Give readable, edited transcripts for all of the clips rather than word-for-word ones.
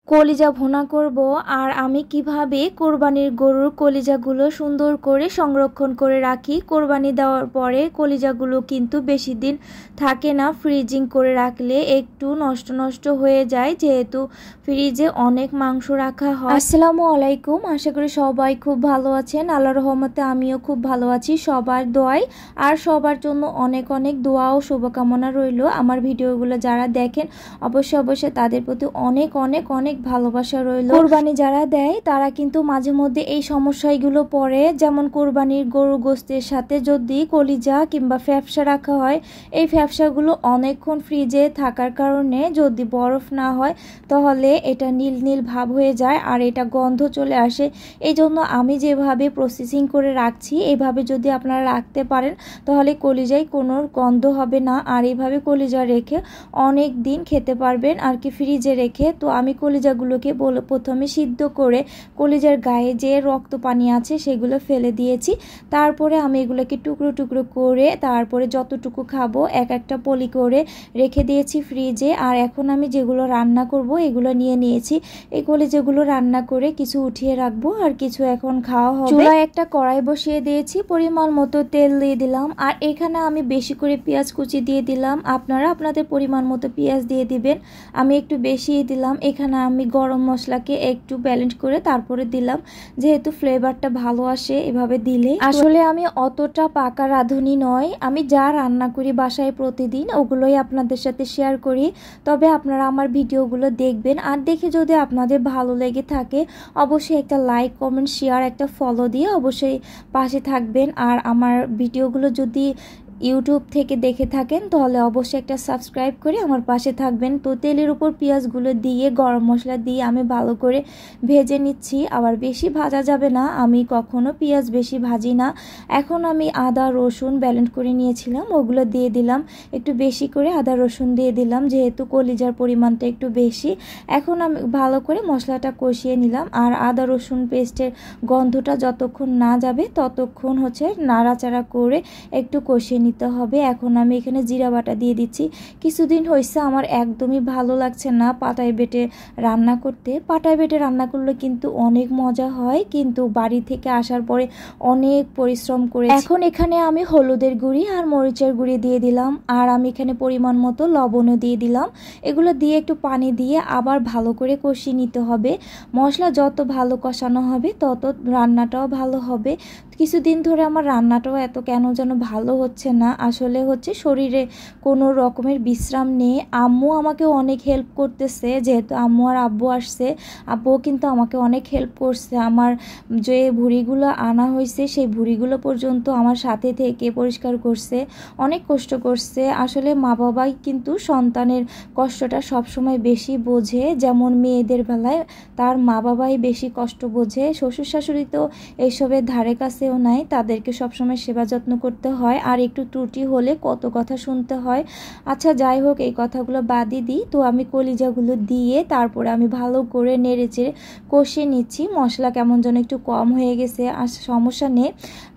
কলিজা ভুনা করব। আর আমি কিভাবে কোরবানির গরুর কলিজাগুলো সুন্দর করে সংরক্ষণ করে রাখি। কোরবানি দেওয়ার পরে কলিজাগুলো কিন্তু বেশি দিন থাকে না, ফ্রিজিং করে রাখলে একটু নষ্ট নষ্ট হয়ে যায়, যেহেতু ফ্রিজে অনেক মাংস রাখা হয়। আসসালামু আলাইকুম, আশা করি সবাই খুব ভালো আছেন। আল্লাহর রহমতে আমিও খুব ভালো আছি, সবার দোয়ায়। আর সবার জন্য অনেক অনেক দোয়া ও শুভকামনা রইল। আমার ভিডিওগুলো যারা দেখেন অবশ্যই তাদের প্রতি অনেক অনেক অনেক ভালোবাসা রইল। কোরবানি যারা দেয় তারা কিন্তু মাঝে মধ্যে এই সমস্যাগুলো পড়ে, যেমন কোরবানির গরু গোস্তের সাথে যদি কলিজা কিংবা ফ্যাপসা রাখা হয়, এই ফ্যাপসাগুলো অনেকক্ষণ ফ্রিজে থাকার কারণে যদি বরফ না হয় তাহলে এটা নীল নীল ভাব হয়ে যায় আর এটা গন্ধ চলে আসে। এই জন্য আমি যেভাবে প্রসেসিং করে রাখছি এইভাবে যদি আপনারা রাখতে পারেন তাহলে কলিজায় কোনো গন্ধ হবে না। আর এইভাবে কলিজা রেখে অনেক দিন খেতে পারবেন আর কি ফ্রিজে রেখে। তো আমি কলিজাগুলোকে প্রথমে সিদ্ধ করে কলিজার গায়ে যে রক্ত পানি আছে সেগুলো ফেলে দিয়েছি। তারপরে আমি এগুলোকে টুকরো টুকরো করে তারপরে যতটুকু খাবো এক একটা পলি করে রেখে দিয়েছি ফ্রিজে। আর এখন আমি যেগুলো রান্না করব এগুলো নিয়ে নিয়েছি। এই কলিজাগুলো রান্না করে কিছু উঠিয়ে রাখবো আর কিছু এখন খাওয়া হবে। চুলায় একটা কড়াই বসিয়ে দিয়েছি, পরিমাণ মতো তেল দিয়ে দিলাম। আর এখানে আমি বেশি করে পেঁয়াজ কুচি দিয়ে দিলাম, আপনারা আপনাদের পরিমাণ মতো পেঁয়াজ দিয়ে দিবেন। আমি একটু বেশি দিলাম। এখানে আমি গরম মশলাকে একটু ব্যালেন্স করে তারপরে দিলাম, যেহেতু ফ্লেভারটা ভালো আসে এভাবে দিলে। আসলে আমি অতটা পাকা রাঁধুনি নয়, আমি যা রান্না করি বাসায় প্রতিদিন ওগুলোই আপনাদের সাথে শেয়ার করি। তবে আপনারা আমার ভিডিওগুলো দেখবেন, আর দেখে যদি আপনাদের ভালো লেগে থাকে অবশ্যই একটা লাইক কমেন্ট শেয়ার একটা ফলো দিয়ে অবশ্যই পাশে থাকবেন। আর আমার ভিডিওগুলো যদি ইউটিউব থেকে দেখে থাকেন তাহলে অবশ্যই একটা সাবস্ক্রাইব করে আমার পাশে থাকবেন। তো তেলের উপর পেঁয়াজগুলো দিয়ে গরম মশলা দিয়ে আমি ভালো করে ভেজে নিচ্ছি। আবার বেশি ভাজা যাবে না, আমি কখনো পেঁয়াজ বেশি ভাজি না। এখন আমি আদা রসুন ব্যালেন্স করে নিয়েছিলাম ওগুলো দিয়ে দিলাম, একটু বেশি করে আদা রসুন দিয়ে দিলাম যেহেতু কলিজার পরিমাণটা একটু বেশি। এখন আমি ভালো করে মশলাটা কষিয়ে নিলাম। আর আদা রসুন পেস্টের গন্ধটা যতক্ষণ না যাবে ততক্ষণ নাড়াচাড়া করে একটু কষিয়ে নিতে হবে। এখন আমি এখানে জিরা বাটা দিয়ে দিচ্ছি। কিছুদিন হয়েছে আমার একদমই ভালো লাগছে না পাটায় বেটে রান্না করতে। পাটায় বেটে রান্না করলে কিন্তু অনেক মজা হয়, কিন্তু বাড়ি থেকে আসার পরে অনেক পরিশ্রম করে এখন এখানে আমি হলুদের গুঁড়ি আর মরিচের গুঁড়ি দিয়ে দিলাম। আর আমি এখানে পরিমাণ মতো লবণও দিয়ে দিলাম। এগুলো দিয়ে একটু পানি দিয়ে আবার ভালো করে কষিয়ে নিতে হবে। মশলা যত ভালো কষানো হবে তত রান্নাটাও ভালো হবে। কিছুদিন ধরে আমার রান্নাটাও এত কেন যেন ভালো হচ্ছে না, আসলে শরীরে কোনো রকমের বিশ্রাম নেই। আম্মু আমাকে অনেক হেল্প করতেছে, যেহেতু আম্মু আর আব্বু আসছে, আব্বুও কিন্তু আমাকে অনেক হেল্প করছে। আমার যে ভুঁড়িগুলো আনা হয়েছে সেই ভুঁড়িগুলো পর্যন্ত আমার সাথে থেকে পরিষ্কার করছে, অনেক কষ্ট করছে। আসলে মা বাবাই কিন্তু সন্তানের কষ্টটা সবসময় বেশি বোঝে, যেমন মেয়েদের বেলায় তার মা বাবাই বেশি কষ্ট বোঝে। শ্বশুর শাশুড়ি তো এইসবের ধারে কাছেও নাই, তাদেরকে সবসময় সেবা যত্ন করতে হয় আর একটু ত্রুটি হলে কত কথা শুনতে হয়। আচ্ছা যাই হোক, এই কথাগুলো বাদই দিই। তো আমি কলিজাগুলো দিয়ে তারপরে আমি ভালো করে নেড়েচেড়ে কষিয়ে নিচ্ছি। মশলা কেমন যেন একটু কম হয়ে গেছে, আর সমস্যা নেই,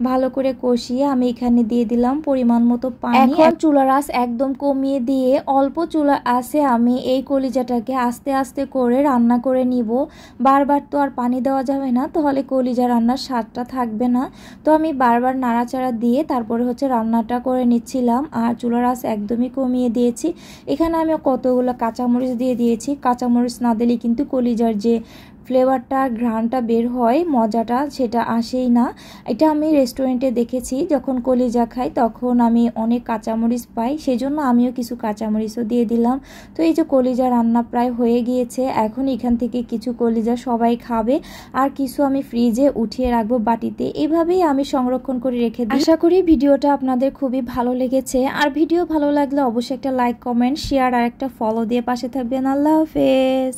ভালো করে কষিয়ে আমি এখানে দিয়ে দিলাম পরিমাণ মতো পানি। এখন চুলার আঁচ একদম কমিয়ে দিয়ে অল্প চুলার আঁচে আমি এই কলিজাটাকে আস্তে আস্তে করে রান্না করে নিব। বারবার তো আর পানি দেওয়া যাবে না, তাহলে কলিজা রান্নার স্বাদটা থাকবে না। তো আমি বারবার নাড়াচাড়া দিয়ে তারপরে রান্নাটা করে নিচ্ছিলাম। আর চুলার আঁচ একদমই কমিয়ে দিয়েছি। এখানে আমি কতগুলো কাঁচামরিচ দিয়ে দিয়েছি, কাঁচামরিচ না দিলে কিন্তু কলিজার যে ফ্লেভারটা ঘ্রাণটা বের হয় মজাটা সেটা আসেই না। এটা আমি রেস্টুরেন্টে দেখেছি, যখন কলিজা খাই তখন আমি অনেক কাঁচামরিচ পাই, সেই জন্য আমিও কিছু কাঁচামরিচও দিয়ে দিলাম। তো এই যে কলিজা রান্না প্রায় হয়ে গিয়েছে, এখন এখান থেকে কিছু কলিজা সবাই খাবে আর কিছু আমি ফ্রিজে উঠিয়ে রাখবো বাটিতে। এইভাবেই আমি সংরক্ষণ করে রেখে দিই। আশা করি ভিডিওটা আপনাদের খুবই ভালো লেগেছে। আর ভিডিও ভালো লাগলে অবশ্যই একটা লাইক কমেন্ট শেয়ার আর একটা ফলো দিয়ে পাশে থাকবেন। আল্লাহ হাফেজ।